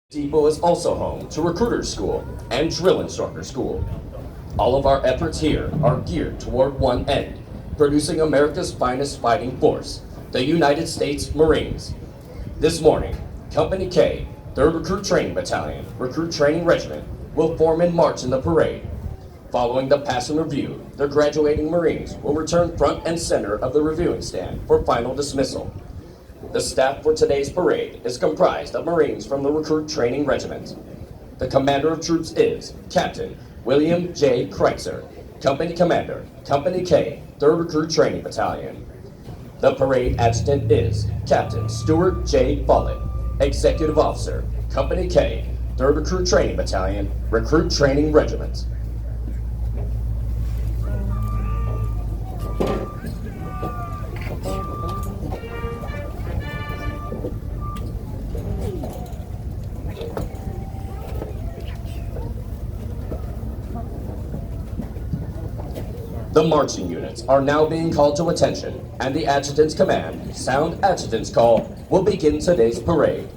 Depot is also home to Recruiter School and Drill Instructor School. All of our efforts here are geared toward one end, producing America's finest fighting force, the United States Marines. This morning, Company K, 3rd Recruit Training Battalion, Recruit Training Regiment, will form and march in the parade. Following the pass and review, the graduating Marines will return front and center of the reviewing stand for final dismissal. The staff for today's parade is comprised of Marines from the Recruit Training Regiment. The commander of troops is Captain William J. Kreitzer, Company Commander, Company K, 3rd Recruit Training Battalion. The parade adjutant is Captain Stuart J. Follett, Executive Officer, Company K, 3rd Recruit Training Battalion, Recruit Training Regiment. The marching units are now being called to attention, and the adjutant's command, sound adjutant's call, will begin today's parade.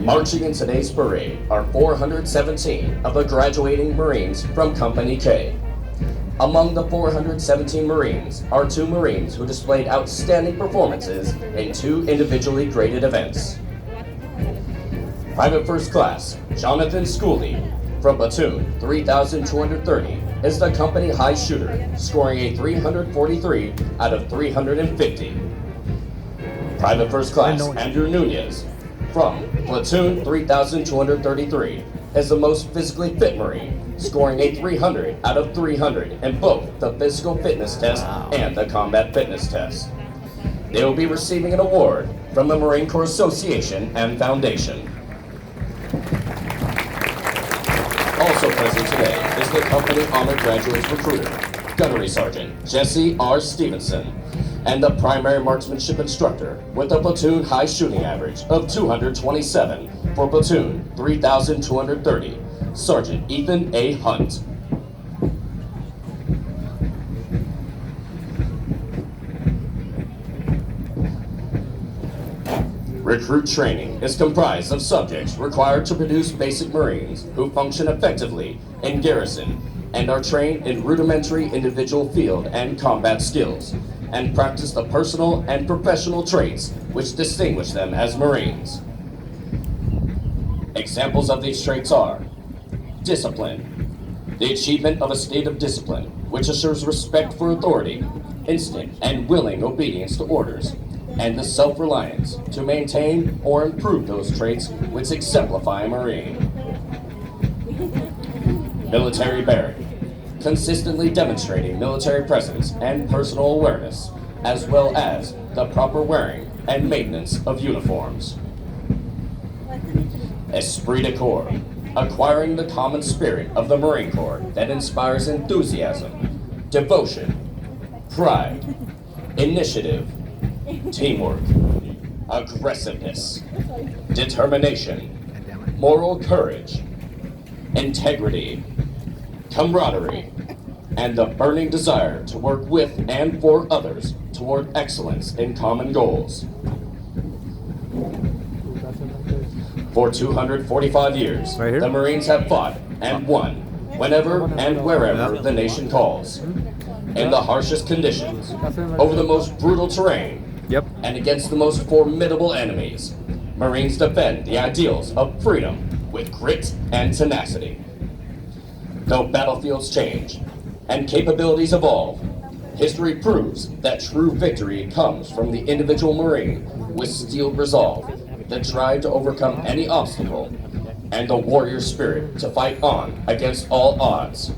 Marching in today's parade are 417 of the graduating Marines from Company K. Among the 417 Marines are 2 Marines who displayed outstanding performances in 2 individually graded events. Private First Class Jonathan Schooley from Platoon 3230 is the company high shooter, scoring a 343 out of 350. Private First Class Andrew Nunez from Platoon 3233 is the most physically fit Marine, scoring a 300 out of 300 in both the physical fitness test and the combat fitness test. They will be receiving an award from the Marine Corps Association and Foundation. Also present today is the Company Honor Graduates Recruiter, Gunnery Sergeant Jesse R. Stevenson, and the primary marksmanship instructor with a platoon high shooting average of 227 for Platoon 3230, Sergeant Ethan A. Hunt. Recruit training is comprised of subjects required to produce basic Marines who function effectively in garrison and are trained in rudimentary individual field and combat skills, and practice the personal and professional traits which distinguish them as Marines. Examples of these traits are discipline, the achievement of a state of discipline which assures respect for authority, instant and willing obedience to orders, and the self-reliance to maintain or improve those traits which exemplify a Marine. Military barrack, consistently demonstrating military presence and personal awareness, as well as the proper wearing and maintenance of uniforms. Esprit de Corps, acquiring the common spirit of the Marine Corps that inspires enthusiasm, devotion, pride, initiative, teamwork, aggressiveness, determination, moral courage, integrity, camaraderie, and the burning desire to work with and for others toward excellence in common goals. For 245 years, the Marines have fought and won whenever and wherever the nation calls, in the harshest conditions, over the most brutal terrain, and against the most formidable enemies. Marines defend the ideals of freedom with grit and tenacity. Though battlefields change and capabilities evolve, history proves that true victory comes from the individual Marine with steeled resolve, the drive to overcome any obstacle, and the warrior spirit to fight on against all odds.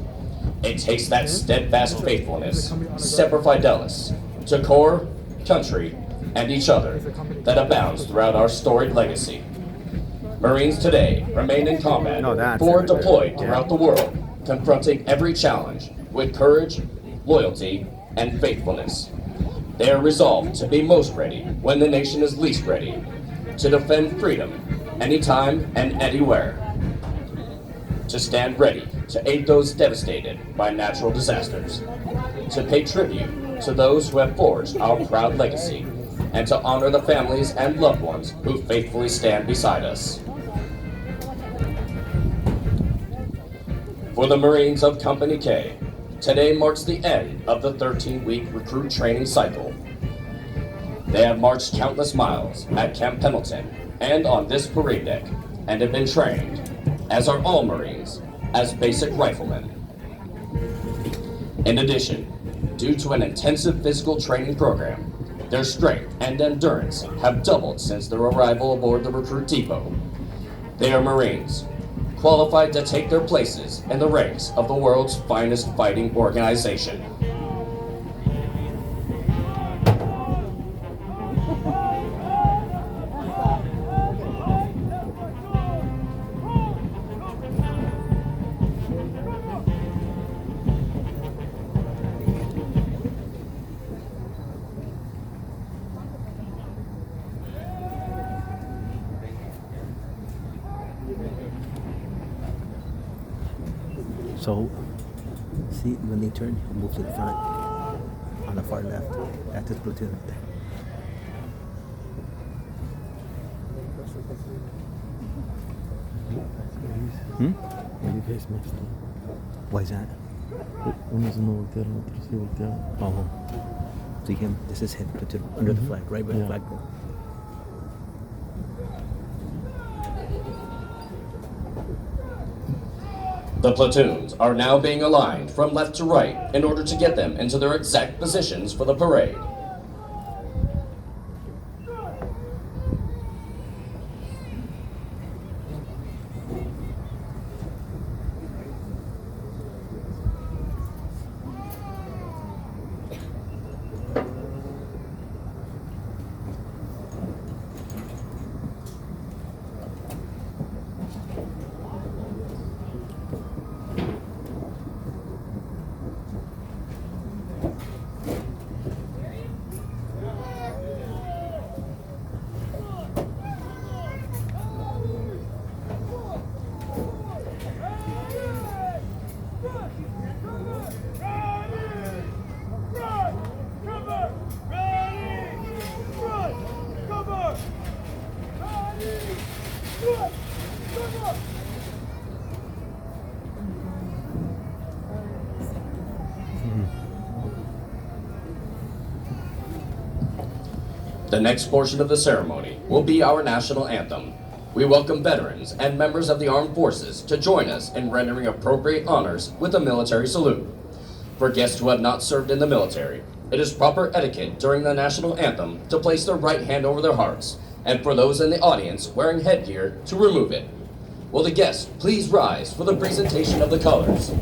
It takes that steadfast faithfulness, semper fidelis, to corps, country, and each other that abounds throughout our storied legacy. Marines today remain in combat, forward deployed throughout the world, confronting every challenge with courage, loyalty, and faithfulness. They are resolved to be most ready when the nation is least ready, to defend freedom anytime and anywhere, to stand ready to aid those devastated by natural disasters, to pay tribute to those who have forged our proud legacy, and to honor the families and loved ones who faithfully stand beside us. For the Marines of Company K, today marks the end of the 13-week recruit training cycle. They have marched countless miles at Camp Pendleton and on this parade deck, and have been trained, as are all Marines, as basic riflemen. In addition, due to an intensive physical training program, their strength and endurance have doubled since their arrival aboard the recruit depot. They are Marines, qualified to take their places in the ranks of the world's finest fighting organization. So, see, when they turn, he'll move to the front, on the far left. That's his platoon up there. El dije es mixto. Why is that? Unos no voltearon, otros sí voltearon. Oh. See him? This is his platoon, under the flag, right where the Yeah. flag goes. The platoons are now being aligned from left to right in order to get them into their exact positions for the parade. The next portion of the ceremony will be our national anthem. We welcome veterans and members of the armed forces to join us in rendering appropriate honors with a military salute. For guests who have not served in the military, it is proper etiquette during the national anthem to place their right hand over their hearts, and for those in the audience wearing headgear to remove it. Will the guests please rise for the presentation of the colors?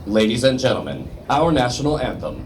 Ladies and gentlemen, our national anthem.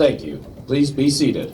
Thank you. Please be seated.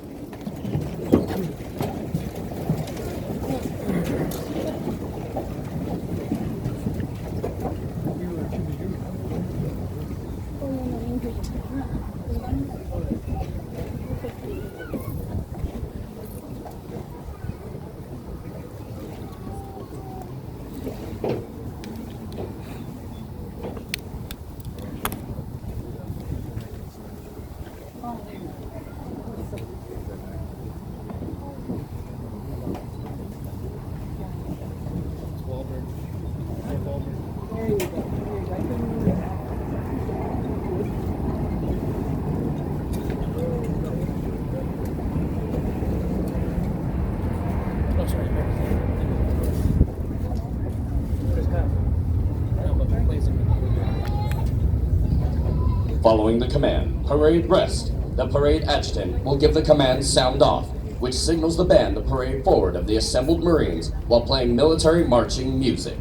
Following the command, parade rest, the parade adjutant will give the command sound off, which signals the band to parade forward of the assembled Marines while playing military marching music.